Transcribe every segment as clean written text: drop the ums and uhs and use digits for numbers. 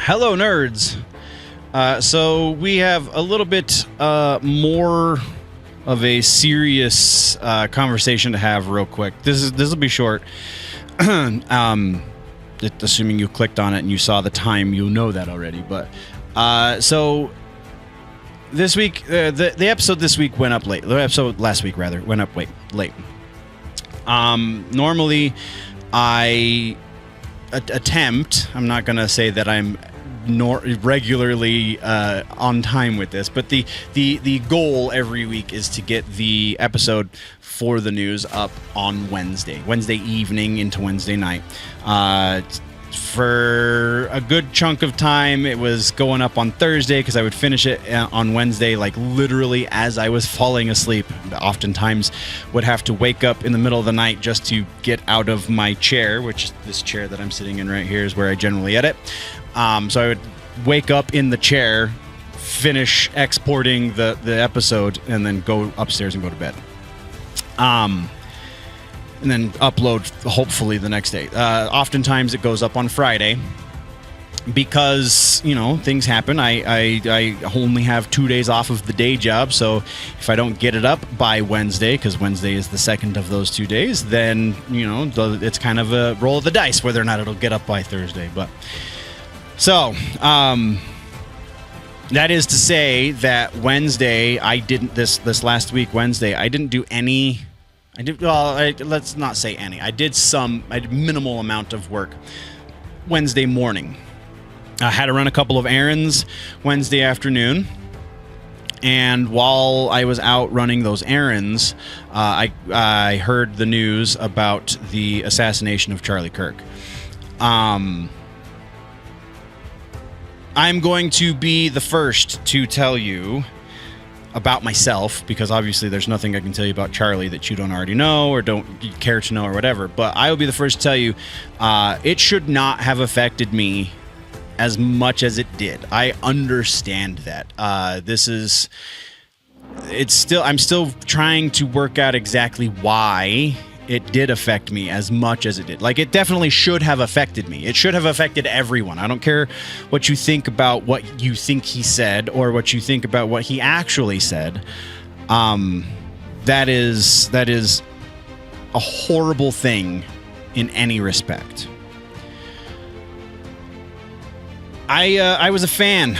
Hello, nerds. So we have a little bit more of a serious conversation to have real quick. This will be short. Assuming you clicked on it and you saw the time, you'll know that already. But so this week, the episode this week went up late. The episode last week, rather, went up late. Normally, I attempt. I'm not gonna say that I'm regularly on time with this, but the goal every week is to get the episode for the news up on Wednesday evening into Wednesday night. For a good chunk of time, it was going up on Thursday because I would finish it on Wednesday, like literally as I was falling asleep. Oftentimes would have to wake up in the middle of the night just to get out of my chair, which is this chair that I'm sitting in right here is where I generally edit. So I would wake up in the chair, finish exporting the episode, and then go upstairs and go to bed. And then upload hopefully the next day. Oftentimes it goes up on Friday because, things happen. I only have 2 days off of the day job, so if I don't get it up by Wednesday, because Wednesday is the second of those 2 days, then, it's kind of a roll of the dice whether or not it'll get up by Thursday. But so, that is to say that Wednesday, I didn't, this last week, Wednesday, I didn't do any... let's not say any. I did minimal amount of work Wednesday morning. I had to run a couple of errands Wednesday afternoon. And while I was out running those errands, I heard the news about the assassination of Charlie Kirk. I'm going to be the first to tell you about myself, because obviously there's nothing I can tell you about Charlie that you don't already know or don't care to know or whatever, but I will be the first to tell you it should not have affected me as much as it did. I understand that. I'm still trying to work out exactly why it did affect me as much as it did. Like, it definitely should have affected me. It should have affected everyone. I don't care what you think about what you think he said or what you think about what he actually said. That is a horrible thing in any respect. I was a fan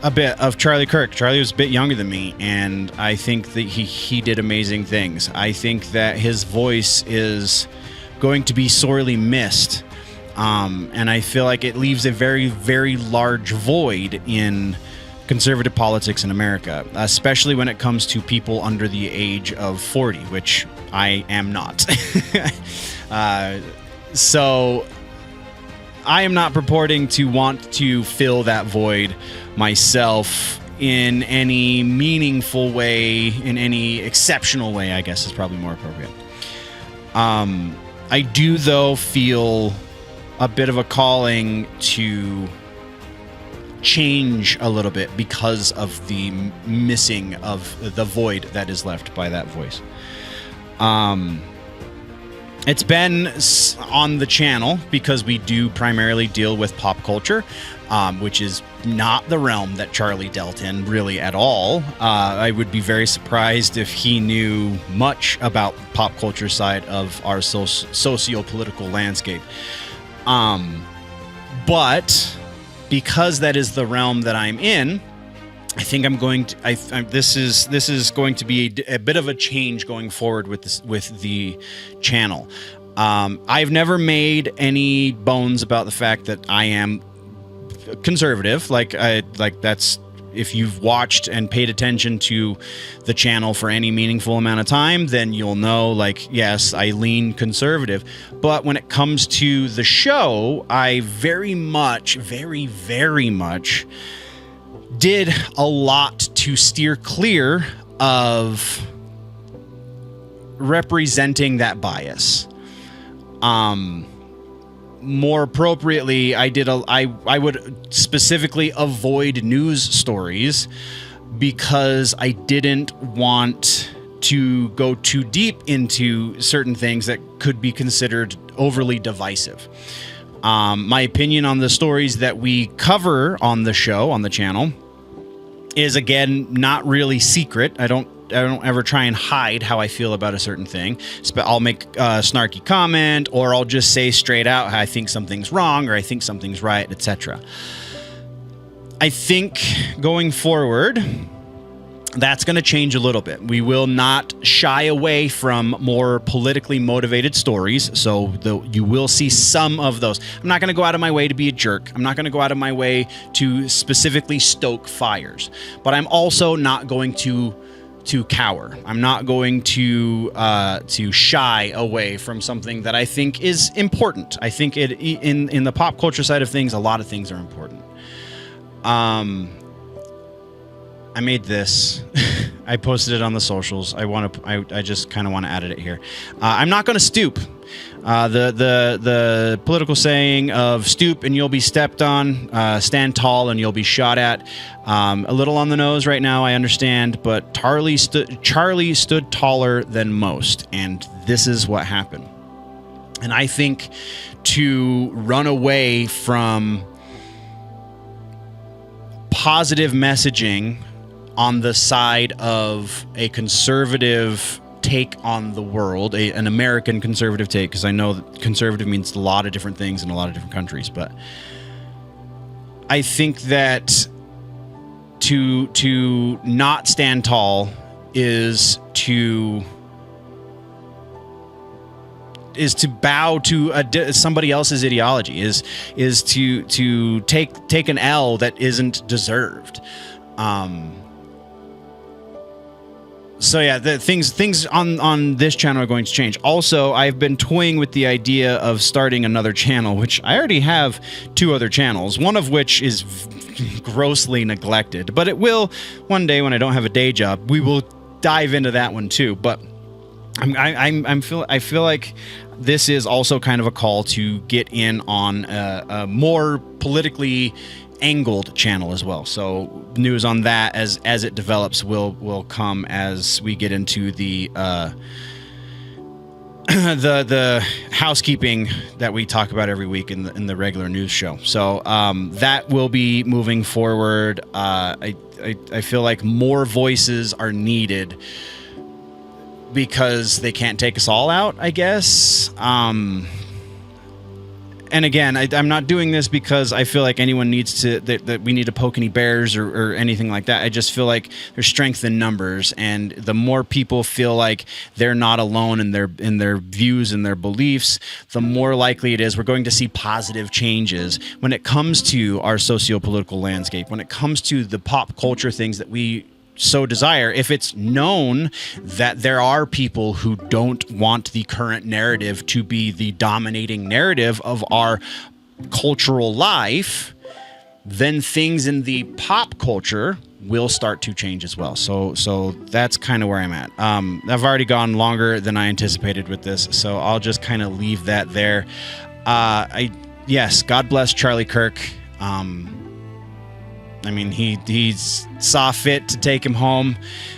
a bit of Charlie Kirk. Charlie was a bit younger than me, and I think that he did amazing things. I think that his voice is going to be sorely missed, and I feel like it leaves a very, very large void in conservative politics in America, especially when it comes to people under the age of 40, which I am not. So I am not purporting to want to fill that void myself in any meaningful way, in any exceptional way, I guess is probably more appropriate. I do, though, feel a bit of a calling to change a little bit because of the missing of the void that is left by that voice. It's been on the channel because we do primarily deal with pop culture, which is not the realm that Charlie dealt in really at all. I would be very surprised if he knew much about pop culture side of our socio-political landscape. But because that is the realm that I'm in, I think I'm going to. This is going to be a bit of a change going forward with the channel. I've never made any bones about the fact that I am conservative. Like that's, if you've watched and paid attention to the channel for any meaningful amount of time, then you'll know, like, yes, I lean conservative. But when it comes to the show, I very much did a lot to steer clear of representing that bias. More appropriately, I would specifically avoid news stories because I didn't want to go too deep into certain things that could be considered overly divisive. My opinion on the stories that we cover on the show, on the channel, is again not really secret. I don't ever try and hide how I feel about a certain thing. I'll make a snarky comment, or I'll just say straight out how I think something's wrong or I think something's right, etc. I think going forward, that's going to change a little bit. We will not shy away from more politically motivated stories, so you will see some of those. I'm not going to go out of my way to be a jerk. I'm not going to go out of my way to specifically stoke fires, but I'm also not going to cower. I'm not going to shy away from something that I think is important. I think in the pop culture side of things, a lot of things are important. I made this. I posted it on the socials. I just kind of want to edit it here. I'm not going to stoop. The political saying of stoop and you'll be stepped on, stand tall and you'll be shot at. A little on the nose right now, I understand, but Charlie stood taller than most, and this is what happened. And I think to run away from positive messaging on the side of a conservative take on the world, an American conservative take, because I know that conservative means a lot of different things in a lot of different countries, but I think that to not stand tall is to bow to somebody else's ideology, is to take an L that isn't deserved. So yeah, the things on this channel are going to change. Also, I've been toying with the idea of starting another channel, which I already have 2 other channels, one of which is grossly neglected, but it will one day when I don't have a day job, we will dive into that one too. But I feel like this is also kind of a call to get in on a more politically angled channel as well. So news on that as it develops will come as we get into the housekeeping that we talk about every week in the regular news show. So that will be moving forward. I feel like more voices are needed because they can't take us all out, I guess. And again, I'm not doing this because I feel like anyone needs to, that we need to poke any bears or anything like that. I just feel like there's strength in numbers, and the more people feel like they're not alone in their views and their beliefs, the more likely it is we're going to see positive changes when it comes to our socio-political landscape, when it comes to the pop culture things that we so desire. If it's known that there are people who don't want the current narrative to be the dominating narrative of our cultural life, then things in the pop culture will start to change as well. So that's kind of where I'm at. I've already gone longer than I anticipated with this, so I'll just kind of leave that there. Yes, God bless Charlie Kirk. I mean, he saw fit to take him home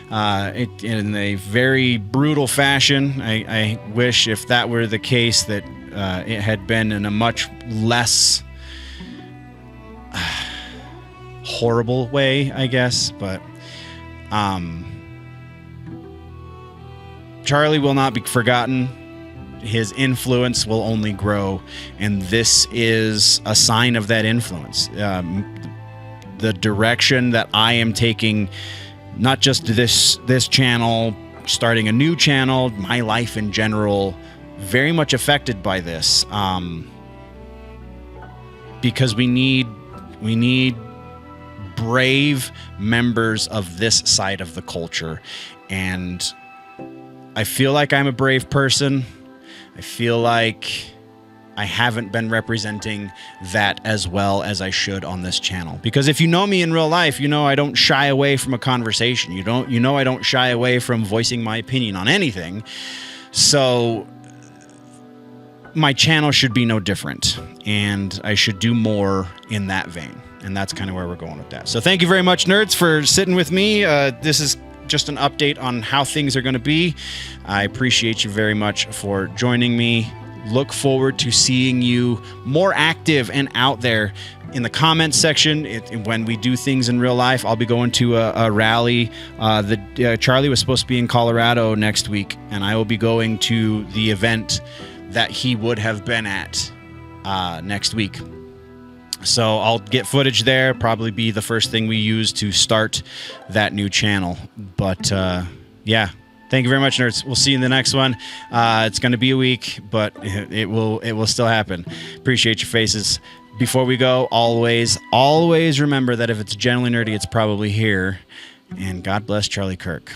in a very brutal fashion. I wish if that were the case that it had been in a much less horrible way, I guess. But Charlie will not be forgotten. His influence will only grow, and this is a sign of that influence. The direction that I am taking, not just this channel, starting a new channel, my life in general, very much affected by this, because we need brave members of this side of the culture, and I feel like I'm a brave person. I feel like I haven't been representing that as well as I should on this channel. Because if you know me in real life, you know I don't shy away from a conversation. You know I don't shy away from voicing my opinion on anything. So my channel should be no different, and I should do more in that vein. And that's kind of where we're going with that. So thank you very much, nerds, for sitting with me. This is just an update on how things are going to be. I appreciate you very much for joining me. look forward to seeing you more active and out there in the comments section. When we do things in real life, I'll be going to a rally. Charlie was supposed to be in Colorado next week, and I will be going to the event that he would have been at next week. So I'll get footage there, probably be the first thing we use to start that new channel. But yeah, thank you very much, nerds. We'll see you in the next one. It's going to be a week, but it will still happen. Appreciate your faces. Before we go, always remember that if it's generally nerdy, it's probably here. And God bless Charlie Kirk.